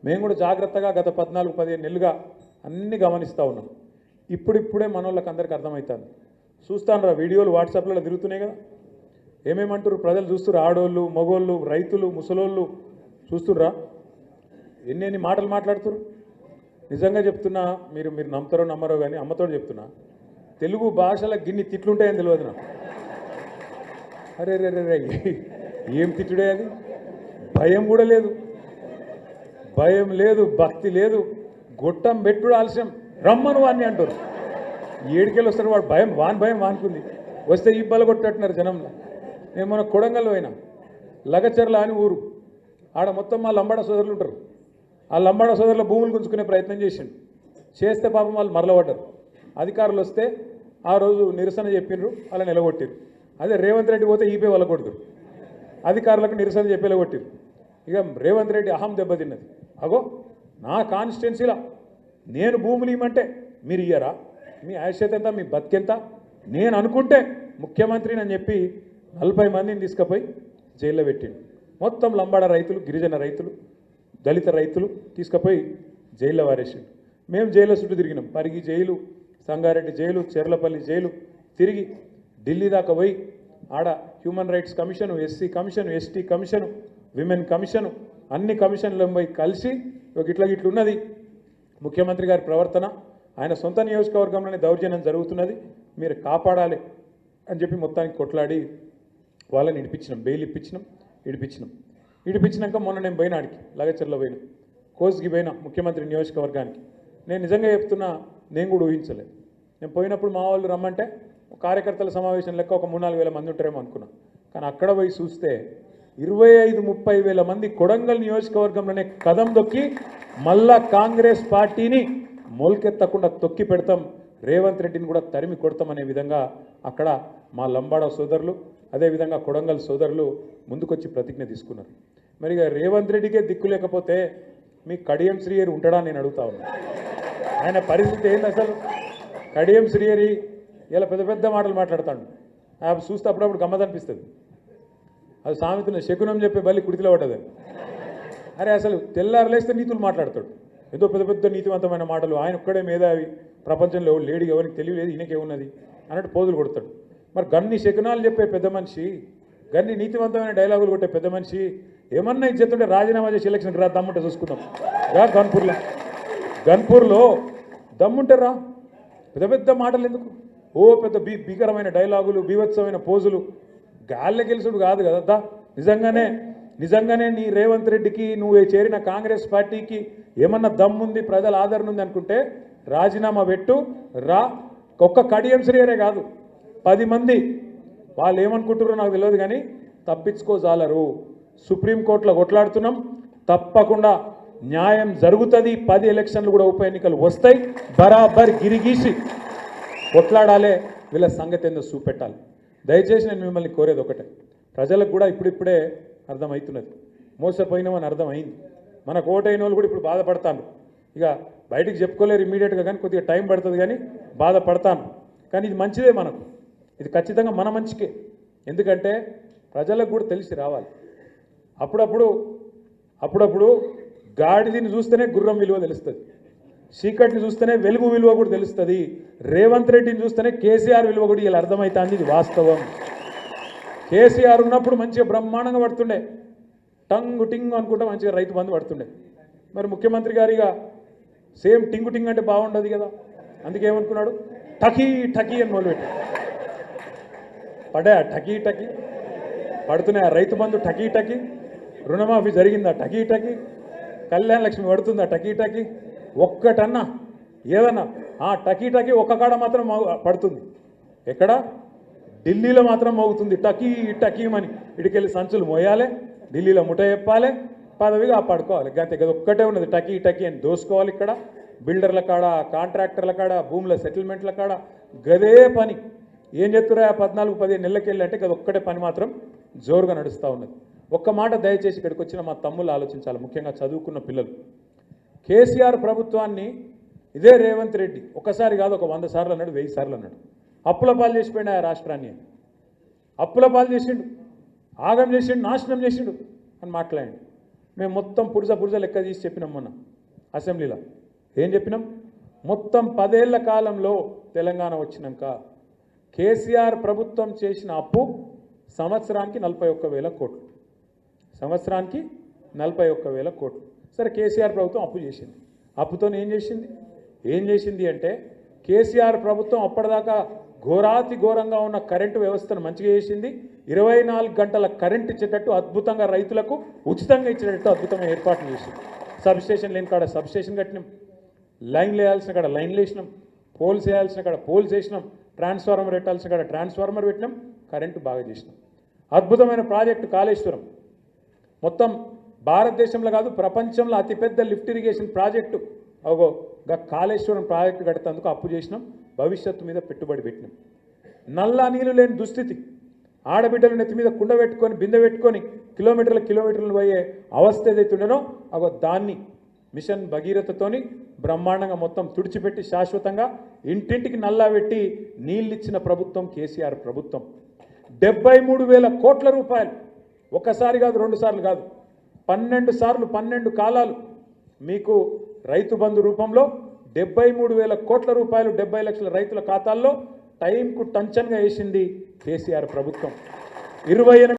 మేము కూడా జాగ్రత్తగా గత 14-15 నెలలుగా అన్ని గమనిస్తూ ఉన్నాం. ఇప్పుడిప్పుడే మనోళ్ళకి అందరికీ అర్థమవుతుంది. చూస్తాను వీడియోలు వాట్సాప్లలో తిరుగుతున్నాయి కదా, ఏమేమంటారు ప్రజలు చూస్తున్నారు. ఆడోళ్ళు, మగోళ్ళు, రైతులు, ముసలోళ్ళు చూస్తుర్రా ఎన్ని మాటలు మాట్లాడుతున్నారు. నిజంగా చెప్తున్నా, మీరు నమ్ముతారో నమ్మరో కానీ అమ్మతో చెప్తున్నా, తెలుగు భాషలో గిన్ని తిట్లుంటాయని తెలియదు నాకు. అరే రే రే ఏం తిట్టుడే అది. భయం కూడా లేదు, భయం లేదు, భక్తి లేదు. గొట్టం పెట్టుడు ఆలస్యం, రమ్మను వాడిని అంటారు. ఏడికెళ్ళి వస్తారు వాడు, భయం వానుకుంది. వస్తే ఇబ్బంది కొట్టట్టున్నారు జనంలో. నేను మన కొడంగల్ పోయినా, లగచర్ల అని ఊరు. ఆడ మొత్తం మా లంబాడ సోదరులు ఉంటారు. ఆ లంబాడ సోదరుల భూములు గుంజుకునే ప్రయత్నం చేస్తే పాపం వాళ్ళు మరలబడ్డారు. అధికారులు వస్తే ఆ రోజు నిరసన చెప్పిండ్రు, అలా నిలగొట్టిరు. అదే రేవంత్ రెడ్డి పోతే ఈపే వాళ్ళ కొడుతురు. అధికారులకు నిరసన చెప్పి నిలగొట్టిరు. ఇక రేవంత్ రెడ్డి అహం దెబ్బతిన్నది. అగో నా కాన్స్టిట్యున్సీలా నేను భూములు ఇవ్వమంటే మీరు ఇయ్యరా? మీ ఆయుష్యత ఎంత, మీ బతికెంత? నేను అనుకుంటే ముఖ్యమంత్రిని అని చెప్పి 40 మందిని తీసుకుపోయి జైల్లో పెట్టిండు. మొత్తం లంబాడ రైతులు, గిరిజన రైతులు, దళిత రైతులు తీసుకుపోయి జైల్లో వారేసిండు. మేము జైల్లో చుట్టూ తిరిగినాం. Parigi jail, Sangareddy jail, Cherlapalli jail తిరిగి ఢిల్లీ దాకా పోయి ఆడ human rights commission, SC commission, ST commission, women commission, అన్ని కమిషన్లను పోయి కలిసి ఇట్లున్నది ముఖ్యమంత్రి గారి ప్రవర్తన, ఆయన సొంత నియోజకవర్గంలోనే దౌర్జన్యం జరుగుతున్నది, మీరు కాపాడాలి అని చెప్పి మొత్తానికి కొట్లాడి వాళ్ళని ఇడిపించినాం. బెయిల్ ఇప్పించినాం, ఇడిపించినాక మొన్న నేను పోయిన ఆడికి లగచర్ల పోయిన, కోస్కి పోయినా ముఖ్యమంత్రి నియోజకవర్గానికి. నేను నిజంగా చెప్తున్నా, నేను కూడా ఊహించలేదు. నేను పోయినప్పుడు మా వాళ్ళు రమ్మంటే కార్యకర్తల సమావేశం లెక్క ఒక 3-4 వేల మంది ఉంటారేమో అనుకున్నా. కానీ అక్కడ పోయి చూస్తే 25-30 వేల మంది కొడంగల్ నియోజకవర్గంలోనే కదం దొక్కి మళ్ళా కాంగ్రెస్ పార్టీని మొలకెత్తకుండా తొక్కి పెడతాం, రేవంత్ రెడ్డిని కూడా తరిమి కొడతామనే విధంగా అక్కడ మా లంబాడ సోదరులు, అదేవిధంగా కొడంగల్ సోదరులు ముందుకొచ్చి ప్రతిజ్ఞ తీసుకున్నారు. మరి ఇక రేవంత్ రెడ్డికే దిక్కు లేకపోతే మీ కడియం శ్రీహరి ఉంటాడా నేను అడుగుతా ఉన్నా. ఆయన పరిస్థితి ఏంది అసలు? కడియం శ్రీహరి ఇలా పెద్ద మాటలు మాట్లాడతాడు. చూస్తే అప్పుడప్పుడు గమ్మత్ అనిపిస్తుంది. అది సామెతను శకునం చెప్పే బల్లి కుడితిలో పడ్డదని. అరే అసలు తెల్లారలేస్తే నీతులు మాట్లాడతాడు, ఏదో పెద్ద నీతివంతమైన మాటలు. ఆయన ఒక్కడే మేధావి, ప్రపంచంలో లేడీ ఎవరికి తెలియలేదు, ఈయనకేమున్నది అన్నట్టు పోజులు కొడతాడు. మరి గన్ని శకునాలు చెప్పే పెద్ద మనిషి, గన్ని నీతివంతమైన డైలాగులు కొట్టే పెద్ద మనిషి ఏమన్నా ఇచ్చేస్తుంటే రాజీనామా చేసి ఎలక్షన్కి రా, దమ్ముంటే చూసుకుందాం రా. గన్పూర్లో దమ్ముంటే రా, పెద్ద మాటలు ఎందుకు? ఓ పెద్ద భీకరమైన డైలాగులు, బీభత్సమైన పోజులు. గాల్లె గెలుసుడు కాదు కదా. నిజంగానే నీ రేవంత్ రెడ్డికి, నువ్వు చేరిన కాంగ్రెస్ పార్టీకి ఏమన్నా దమ్ముంది, ప్రజల ఆదరణ ఉంది అనుకుంటే రాజీనామా పెట్టు రా. ఒక్క కడియం శ్రీహరే కాదు, 10 మంది వాళ్ళు ఏమనుకుంటారో నాకు తెలియదు కానీ తప్పించుకోజాలరు. సుప్రీంకోర్టులో కొట్లాడుతున్నాం, తప్పకుండా న్యాయం జరుగుతుంది. 10 ఎలక్షన్లు కూడా ఉప ఎన్నికలు వస్తాయి, బరాబర్ గిరిగీసి కొట్లాడాలి. వీళ్ళ సంగతి ఏందో చూపెట్టాలి. దయచేసి నేను మిమ్మల్ని కోరేది ఒకటే, ప్రజలకు కూడా ఇప్పుడిప్పుడే అర్థమవుతున్నది, మోసపోయినామని అర్థమైంది. మనకు ఓటైన వాళ్ళు కూడా ఇప్పుడు బాధపడతాను. ఇక బయటికి చెప్పుకోలేరు ఇమ్మీడియట్గా, కానీ కొద్దిగా టైం పడుతుంది, కానీ బాధపడతాను. కానీ ఇది మంచిదే, మనకు ఇది ఖచ్చితంగా మన మంచికే. ఎందుకంటే ప్రజలకు కూడా తెలిసి రావాలి. అప్పుడప్పుడు గాడిదని చూస్తేనే గుర్రం విలువ తెలుస్తుంది, చీకటిని చూస్తేనే వెలుగు విలువ కూడా తెలుస్తుంది. రేవంత్ రెడ్డిని చూస్తేనే కేసీఆర్ విలువ కూడా ఇలా అర్థమవుతుంది. ఇది వాస్తవం. కేసీఆర్ ఉన్నప్పుడు మంచిగా బ్రహ్మాండంగా పడుతుండే, టంగు టింగు అనుకుంటా మంచిగా రైతు బంధు పడుతుండే. మరి ముఖ్యమంత్రి గారిగా సేమ్ టింగు టింగ్ అంటే బాగుండదు కదా, అందుకే ఏమనుకున్నాడు, టకీ అని మొదలుపెట్టి పడా టకీ పడుతున్నాయి. ఆ రైతు బంధు టకీ, రుణమాఫీ జరిగిందా టకీ, కళ్యాణ లక్ష్మి పడుతుందా టకీ. ఒక్కటన్నా ఏదన్నా ఆ టకీ ఒక్క కాడ మాత్రం పడుతుంది. ఎక్కడ? ఢిల్లీలో మాత్రం మోగుతుంది టకీమని. ఇడికెళ్ళి సంచులు మోయాలి, ఢిల్లీలో ముఠ చెప్పాలి, పదవిగా కాపాడుకోవాలి. గంతే కదా, ఒక్కటే ఉన్నది టకీ అని దోసుకోవాలి. ఇక్కడ బిల్డర్ల కాడ, కాంట్రాక్టర్ల కాడ, భూముల సెటిల్మెంట్ల కాడ గదే పని. ఏం చెప్తురా 14-15 నెలలకెళ్ళి అంటే కదా ఒక్కటే పని మాత్రం జోరుగా నడుస్తూ ఉన్నది. ఒక్క మాట దయచేసి ఇక్కడికి వచ్చిన మా తమ్ముళ్ళు ఆలోచించాలి, ముఖ్యంగా చదువుకున్న పిల్లలు. కేసీఆర్ ప్రభుత్వాన్ని ఇదే రేవంత్ రెడ్డి ఒకసారి కాదు, ఒక 100 సార్లు అన్నాడు, 1000 సార్లు అన్నాడు. అప్పుల పాలు చేసిపోయినా ఆ రాష్ట్రాన్ని, అప్పుల పాలు చేసిండు, ఆగం చేసిండు, నాశనం చేసిండు అని మాట్లాడండి. మేము మొత్తం పురుజ లెక్క తీసి చెప్పినాం మొన్న అసెంబ్లీలో. ఏం చెప్పినాం? మొత్తం 10 ఏళ్ల కాలంలో తెలంగాణ వచ్చినాక కేసీఆర్ ప్రభుత్వం చేసిన అప్పు సంవత్సరానికి 41,000 కోట్లు. సంవత్సరానికి 41,000 కోట్లు. సరే, కేసీఆర్ ప్రభుత్వం అప్పు చేసింది. అప్పుతో ఏం చేసింది అంటే కేసీఆర్ ప్రభుత్వం అప్పటిదాకా ఘోరాతి ఘోరంగా ఉన్న కరెంటు వ్యవస్థను మంచిగా చేసింది. 24 గంటల కరెంటు ఇచ్చేటట్టు అద్భుతంగా రైతులకు ఉచితంగా ఇచ్చేటట్టు అద్భుతమైన ఏర్పాట్లు చేసింది. సబ్స్టేషన్ లేని కాడ సబ్స్టేషన్ కట్టినాం, లైన్లు వేయాల్సిన కాడ లైన్లు వేసినాం, పోల్స్ వేయాల్సిన కాడ పోల్స్ వేసినాం, ట్రాన్స్ఫార్మర్ పెట్టాల్సిన కాడ ట్రాన్స్ఫార్మర్ పెట్టినాం, కరెంటు బాగా చేసినాం. అద్భుతమైన ప్రాజెక్టు కాళేశ్వరం. మొత్తం భారతదేశంలో కాదు ప్రపంచంలో అతిపెద్ద lift irrigation project Kaleshwaram project కట్టేందుకు అప్పు చేసినాం, భవిష్యత్తు మీద పెట్టుబడి పెట్టినాం. నల్లా నీళ్ళు లేని దుస్థితి, ఆడబిడ్డలు నెత్తి మీద కుండ పెట్టుకొని బిందె పెట్టుకొని కిలోమీటర్లు పోయే అవస్థ ఏదైతుండేనో దాన్ని మిషన్ భగీరథతోని బ్రహ్మాండంగా మొత్తం తుడిచిపెట్టి శాశ్వతంగా ఇంటింటికి నల్లా పెట్టి నీళ్ళిచ్చిన ప్రభుత్వం కేసీఆర్ ప్రభుత్వం. 73,000 కోట్ల రూపాయలు, ఒకసారి కాదు 2 సార్లు కాదు, 12 సార్లు 12 కాలాలు మీకు రైతు బంధు రూపంలో 73,000 కోట్ల రూపాయలు 70 లక్షల రైతుల ఖాతాల్లో టైంకు టంచన్గా వేసింది కేసీఆర్ ప్రభుత్వం. 28